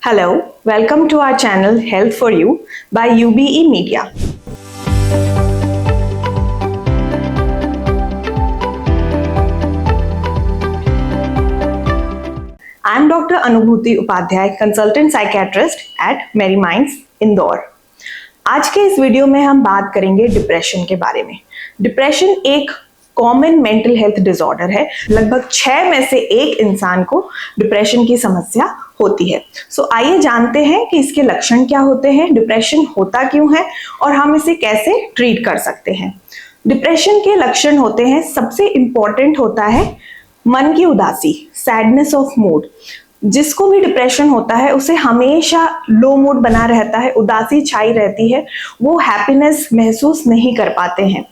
Hello, welcome to our channel Health for You by UBE Media. I am Dr. Anubhuti Upadhyay, consultant psychiatrist at Merry Minds, Indore. आज के इस video में हम बात करेंगे depression के बारे में। डिप्रेशन एक कॉमन मेंटल हेल्थ डिसऑर्डर है। लगभग 6 में से 1 इंसान को डिप्रेशन की समस्या होती है। आइए जानते हैं कि इसके लक्षण क्या होते हैं, डिप्रेशन होता क्यों है और हम इसे कैसे ट्रीट कर सकते हैं। डिप्रेशन के लक्षण होते हैं, सबसे इंपॉर्टेंट होता है मन की उदासी, सैडनेस ऑफ मूड। जिसको भी डिप्रेशन होता है उसे हमेशा लो मूड बना रहता है, उदासी छाई रहती है, वो हैप्पीनेस महसूस नहीं कर पाते हैं।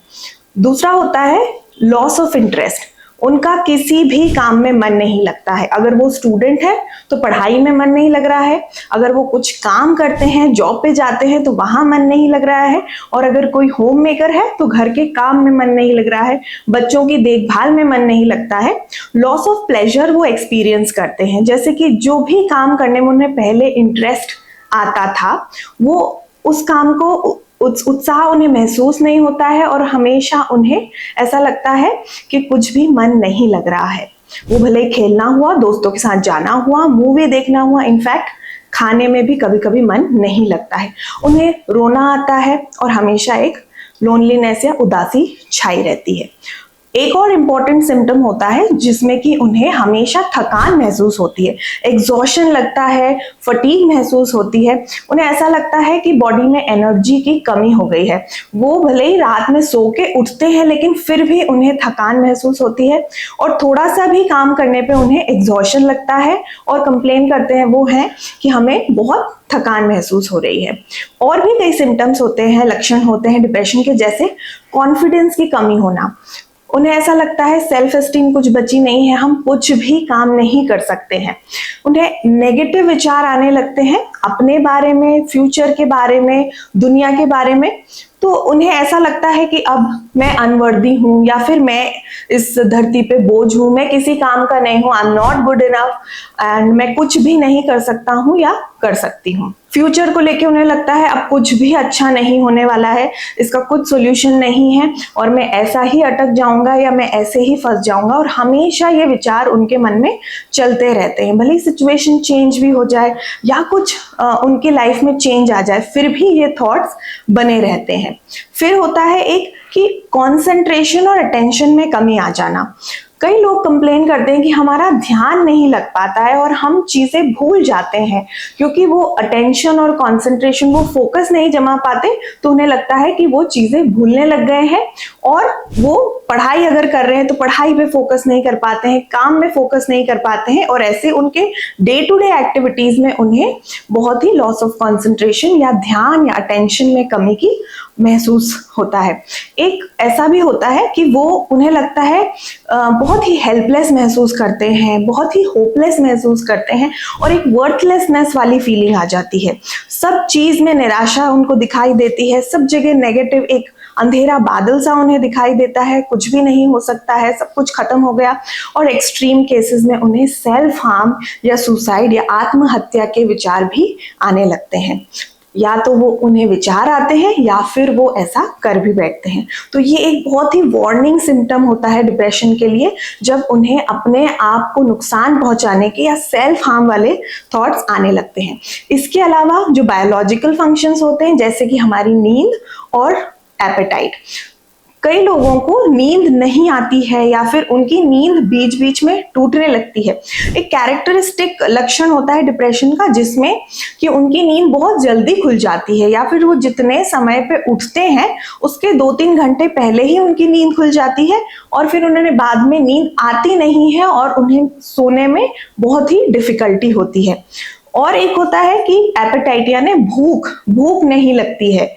दूसरा होता है लॉस ऑफ इंटरेस्ट, उनका किसी भी काम में मन नहीं लगता है। अगर वो स्टूडेंट है तो पढ़ाई में मन नहीं लग रहा है, अगर वो कुछ काम करते हैं, जॉब पे जाते हैं तो वहां मन नहीं लग रहा है, और अगर कोई होम मेकर है तो घर के काम में मन नहीं लग रहा है, बच्चों की देखभाल में मन नहीं लगता है। लॉस ऑफ प्लेजर वो एक्सपीरियंस करते हैं, जैसे कि जो भी काम करने में उन्हें पहले इंटरेस्ट आता था वो उस काम को उत्साह उन्हें महसूस नहीं होता है और हमेशा उन्हें ऐसा लगता है कि कुछ भी मन नहीं लग रहा है। वो भले खेलना हुआ, दोस्तों के साथ जाना हुआ, मूवी देखना हुआ, इनफैक्ट खाने में भी कभी कभी मन नहीं लगता है। उन्हें रोना आता है और हमेशा एक लोनलीनेस या उदासी छाई रहती है। एक और इम्पॉर्टेंट सिम्टम होता है जिसमें कि उन्हें हमेशा थकान महसूस होती है, एग्जॉशन लगता है, फटीग महसूस होती है। उन्हें ऐसा लगता है कि बॉडी में एनर्जी की कमी हो गई है। वो भले ही रात में सो के उठते हैं लेकिन फिर भी उन्हें थकान महसूस होती है, और थोड़ा सा भी काम करने पे उन्हें एग्जॉशन लगता है और कंप्लेन करते हैं वो है कि हमें बहुत थकान महसूस हो रही है। और भी कई सिम्टम्स होते हैं, लक्षण होते हैं डिप्रेशन के, जैसे कॉन्फिडेंस की कमी होना। उन्हें ऐसा लगता है सेल्फ एस्टीम कुछ बची नहीं है, हम कुछ भी काम नहीं कर सकते हैं। उन्हें नेगेटिव विचार आने लगते हैं अपने बारे में, फ्यूचर के बारे में, दुनिया के बारे में। तो उन्हें ऐसा लगता है कि अब मैं अनवर्दी हूँ, या फिर मैं इस धरती पे बोझ हूँ, मैं किसी काम का नहीं हूँ, I am not good enough, and मैं कुछ भी नहीं कर सकता हूँ या कर सकती हूँ। फ्यूचर को लेके उन्हें लगता है अब कुछ भी अच्छा नहीं होने वाला है, इसका कुछ सोल्यूशन नहीं है, और मैं ऐसा ही अटक जाऊंगा या मैं ऐसे ही फंस जाऊंगा, और हमेशा ये विचार उनके मन में चलते रहते हैं। भले सिचुएशन चेंज भी हो जाए या कुछ उनकी लाइफ में चेंज आ जाए, फिर भी ये थॉट्स बने रहते हैं। फिर होता है एक कि कंसंट्रेशन और अटेंशन में कमी आ जाना। कई लोग कंप्लेन करते हैं कि हमारा ध्यान नहीं लग पाता है और हम चीजें भूल जाते हैं, क्योंकि वो अटेंशन और कंसंट्रेशन, वो फोकस नहीं जमा पाते, तो उन्हें लगता है कि वो चीजें भूलने लग गए हैं, और वो पढ़ाई अगर कर रहे हैं तो पढ़ाई पे फोकस नहीं कर पाते हैं, काम में फोकस नहीं कर पाते हैं, और ऐसे उनके डे टू डे एक्टिविटीज में उन्हें बहुत ही लॉस ऑफ कंसंट्रेशन या ध्यान या अटेंशन में कमी की महसूस होता है। एक ऐसा भी होता है कि वो उन्हें लगता है बहुत ही हेल्पलेस महसूस करते हैं, बहुत ही होपलेस महसूस करते हैं, और एक वर्थलेसनेस वाली फीलिंग आ जाती है। सब चीज में निराशा उनको दिखाई देती है, सब जगह नेगेटिव, एक अंधेरा बादल सा उन्हें दिखाई देता है, कुछ भी नहीं हो सकता है, सब कुछ खत्म हो गया। और एक्सट्रीम केसेस में उन्हें सेल्फ हार्म या सुसाइड या आत्महत्या के विचार भी आने लगते हैं। या तो वो उन्हें विचार आते हैं या फिर वो ऐसा कर भी बैठते हैं। तो ये एक बहुत ही वार्निंग सिम्टम होता है डिप्रेशन के लिए, जब उन्हें अपने आप को नुकसान पहुंचाने के या सेल्फ हार्म वाले थॉट्स आने लगते हैं। इसके अलावा जो बायोलॉजिकल फंक्शंस होते हैं, जैसे कि हमारी नींद और एपेटाइट, कई लोगों को नींद नहीं आती है या फिर उनकी नींद बीच बीच में टूटने लगती है। एक कैरेक्टरिस्टिक लक्षण होता है डिप्रेशन का, जिसमें कि उनकी नींद बहुत जल्दी खुल जाती है, या फिर वो जितने समय पे उठते हैं उसके 2-3 घंटे पहले ही उनकी नींद खुल जाती है, और फिर उन्हें बाद में नींद आती नहीं है और उन्हें सोने में बहुत ही डिफिकल्टी होती है। और एक होता है कि एपेटाइट यानी भूख नहीं लगती है।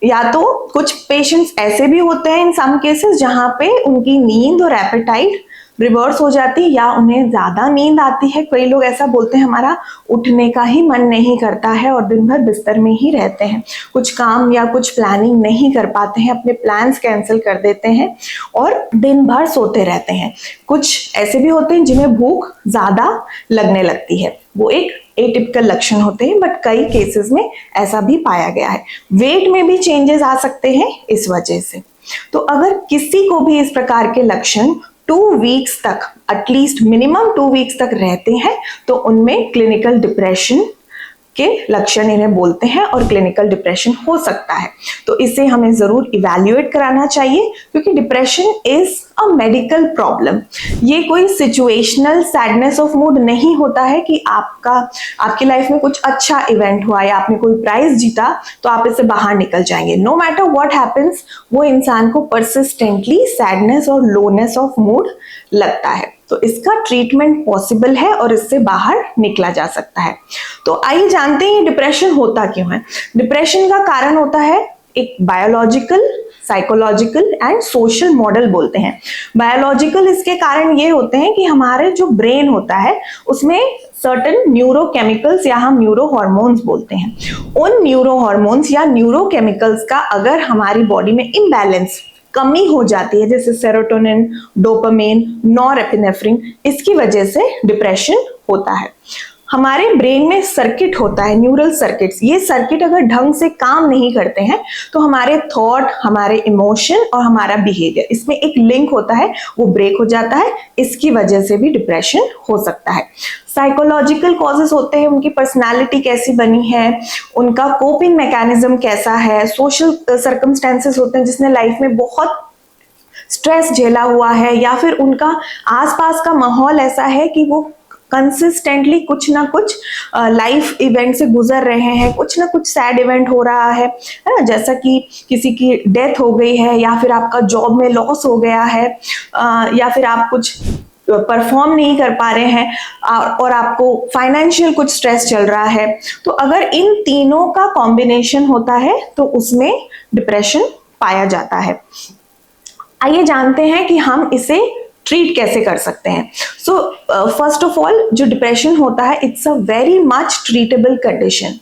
या तो कुछ पेशेंट्स ऐसे भी होते हैं इन सम केसेस जहां पे उनकी नींद और एपेटाइट रिवर्स हो जाती है, या उन्हें ज्यादा नींद आती है। कई लोग ऐसा बोलते हैं हमारा उठने का ही मन नहीं करता है और दिन भर बिस्तर में ही रहते हैं, कुछ काम या कुछ प्लानिंग नहीं कर पाते हैं, अपने प्लान्स कैंसिल कर देते हैं और दिन भर सोते रहते हैं। कुछ ऐसे भी होते हैं जिन्हें भूख ज्यादा लगने लगती है। वो एक एटिपिकल लक्षण होते हैं, बट कई केसेस में ऐसा भी पाया गया है। वेट में भी चेंजेस आ सकते हैं इस वजह से। तो अगर किसी को भी इस प्रकार के लक्षण 2 वीक्स तक, एटलीस्ट मिनिमम 2 वीक्स तक रहते हैं, तो उनमें क्लिनिकल डिप्रेशन के लक्षण इन्हें बोलते हैं और क्लिनिकल डिप्रेशन हो सकता है। तो इसे हमें जरूर इवैल्यूएट कराना चाहिए, क्योंकि depression is a medical problem. ये कोई सिचुएशनल सैडनेस ऑफ मूड नहीं होता है कि आपकी लाइफ में कुछ अच्छा इवेंट हुआ या आपने कोई प्राइज जीता तो आप इससे बाहर निकल जाएंगे। नो मैटर व्हाट हैपेंस, वो इंसान को परसिस्टेंटली सैडनेस और लोनेस ऑफ मूड लगता है। तो इसका ट्रीटमेंट पॉसिबल है और इससे बाहर निकला जा सकता है। तो आइए जानते हैं डिप्रेशन होता क्यों है। डिप्रेशन का कारण होता है एक biological, psychological and social model बोलते हैं। बायोलॉजिकल इसके कारण ये होते हैं कि हमारे जो ब्रेन होता है उसमें सर्टेन न्यूरोकेमिकल्स या हम न्यूरो हार्मोन्स बोलते हैं। उन न्यूरो हार्मोन्स या न्यूरोकेमिकल्स का अगर हमारी बॉडी में इम्बैलेंस, कमी हो जाती है, जैसे सेरोटोनिन, डोपामिन, नॉरएपिनेफ्रिन, इसकी वजह से डिप्रेशन होता है। हमारे ब्रेन में सर्किट होता है, न्यूरल सर्किट्स। ये सर्किट अगर ढंग से काम नहीं करते हैं तो हमारे थॉट, हमारे इमोशन और हमारा बिहेवियर, इसमें एक लिंक होता है, वो ब्रेक हो जाता है। इसकी वजह से भी डिप्रेशन हो सकता है। साइकोलॉजिकल कॉजेस होते हैं, उनकी पर्सनालिटी कैसी बनी है, उनका कोपिंग मैकेनिज्म कैसा है, सोशल सर्कमस्टेंसेस होते हैं जिसने लाइफ में बहुत स्ट्रेस झेला हुआ है, या फिर उनका आसपास का माहौल ऐसा है कि वो कंसिस्टेंटली कुछ ना कुछ लाइफ इवेंट से गुजर रहे हैं, कुछ ना कुछ सैड इवेंट हो रहा है ना, जैसा कि किसी की डेथ हो गई है, या फिर आपका जॉब में लॉस हो गया है, या फिर आप कुछ परफॉर्म नहीं कर पा रहे हैं और आपको फाइनेंशियल कुछ स्ट्रेस चल रहा है। तो अगर इन तीनों का कॉम्बिनेशन होता है तो उसमें डिप्रेशन पाया जाता है। आइए जानते हैं कि हम इसे ट्रीट कैसे कर सकते हैं। सो फर्स्ट ऑफ ऑल, जो डिप्रेशन होता है it's a very much treatable condition.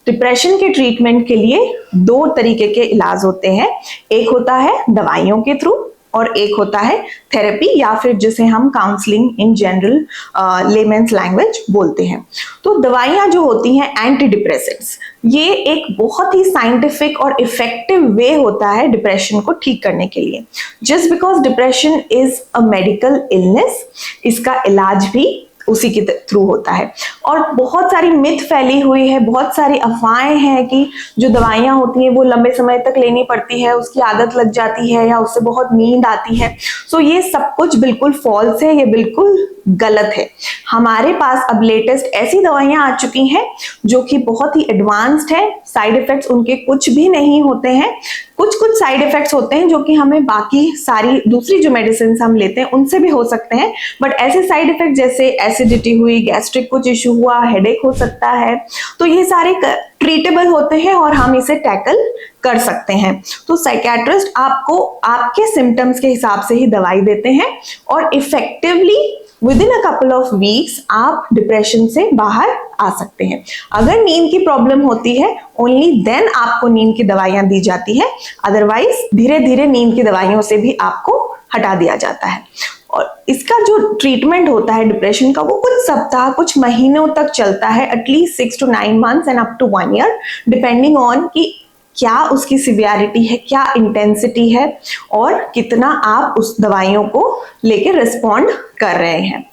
Depression के ट्रीटमेंट के लिए 2 तरीके के इलाज होते हैं। एक होता है दवाइयों के थ्रू और एक होता है थेरेपी, या फिर जिसे हम काउंसलिंग इन जनरल लेमेन्स लैंग्वेज बोलते हैं। तो दवाइयाँ जो होती हैं एंटी डिप्रेसेंट्स, ये एक बहुत ही साइंटिफिक और इफेक्टिव वे होता है डिप्रेशन को ठीक करने के लिए। Just because depression is a medical illness, इसका इलाज भी उसी के थ्रू होता है। और बहुत सारी मिथ फैली हुई है, बहुत सारी अफवाहें हैं कि जो दवाइयाँ होती हैं वो लंबे समय तक लेनी पड़ती है, उसकी आदत लग जाती है या उससे बहुत नींद आती है। सो ये सब कुछ बिल्कुल फॉल्स है, ये बिल्कुल गलत है। हमारे पास अब लेटेस्ट ऐसी दवाइयाँ आ चुकी हैं जो कि बहुत ही एडवांस्ड है, साइड इफेक्ट्स उनके कुछ भी नहीं होते हैं। कुछ साइड इफेक्ट्स होते हैं जो कि हमें बाकी सारी दूसरी जो मेडिसिन हम लेते हैं उनसे भी हो सकते हैं, बट ऐसे साइड इफेक्ट जैसे एसिडिटी हुई, गैस्ट्रिक कुछ इशू हुआ, हेडेक हो सकता है, तो ये सारे ट्रीटेबल होते हैं और हम इसे टैकल कर सकते हैं। तो साइकियाट्रिस्ट आपको आपके सिम्टम्स के हिसाब से ही दवाई देते हैं और effectively within a couple of weeks आप डिप्रेशन से बाहर आ सकते हैं। अगर नींद की प्रॉब्लम होती है ओनली देन आपको नींद की दवाइयां दी जाती है, अदरवाइज धीरे धीरे नींद की दवाइयों से भी आपको हटा दिया जाता है। और इसका जो ट्रीटमेंट होता है डिप्रेशन का, वो कुछ सप्ताह, कुछ महीनों तक चलता है, at least 6 to 9 months end up to 1 year, depending on कि क्या उसकी सिवियरिटी है, क्या इंटेंसिटी है और कितना आप उस दवाइयों को लेके रिस्पॉन्ड कर रहे हैं।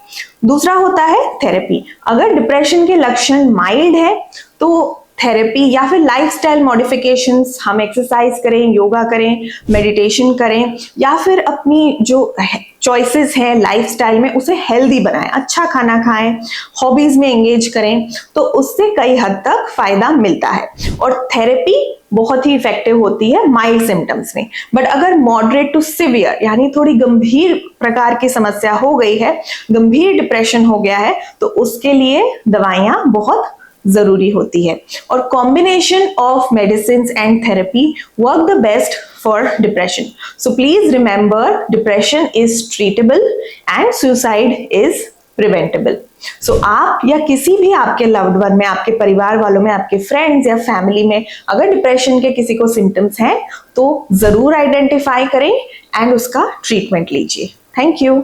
दूसरा होता है थेरेपी। अगर डिप्रेशन के लक्षण माइल्ड है तो थेरेपी या फिर लाइफस्टाइल मॉडिफिकेशंस, हम एक्सरसाइज करें, योगा करें, मेडिटेशन करें, या फिर अपनी जो चॉइसेस हैं लाइफस्टाइल में उसे हेल्दी बनाएं, अच्छा खाना खाएं, हॉबीज में एंगेज करें, तो उससे कई हद तक फायदा मिलता है। और थेरेपी बहुत ही इफेक्टिव होती है माइल्ड सिम्टम्स में, बट अगर मॉडरेट टू सिवियर यानी थोड़ी गंभीर प्रकार की समस्या हो गई है, गंभीर डिप्रेशन हो गया है, तो उसके लिए दवाइयां बहुत जरूरी होती है। और combination of medicine and therapy work the best for depression. So please remember, depression is treatable and suicide is preventable. So आप या किसी भी आपके लव्ड वन में, आपके परिवार वालों में, आपके फ्रेंड्स या फैमिली में अगर डिप्रेशन के किसी को सिम्टम्स हैं तो जरूर आइडेंटिफाई करें एंड उसका ट्रीटमेंट लीजिए। Thank you.